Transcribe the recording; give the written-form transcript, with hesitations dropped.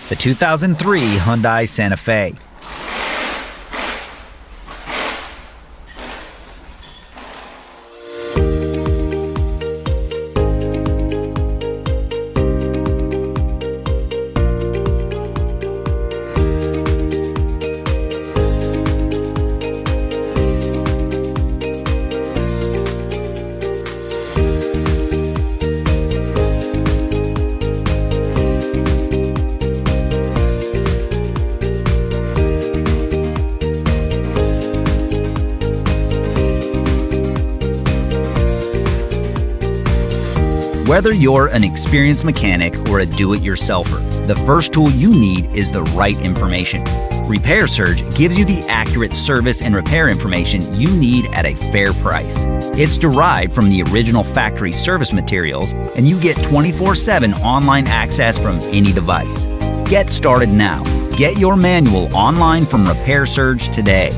the 2003 Hyundai Santa Fe. Whether you're an experienced mechanic or a do-it-yourselfer, the first tool you need is the right information. Repair Surge gives you the accurate service and repair information you need at a fair price. It's derived from the original factory service materials, and you get 24/7 online access from any device. Get started now. Get your manual online from Repair Surge today.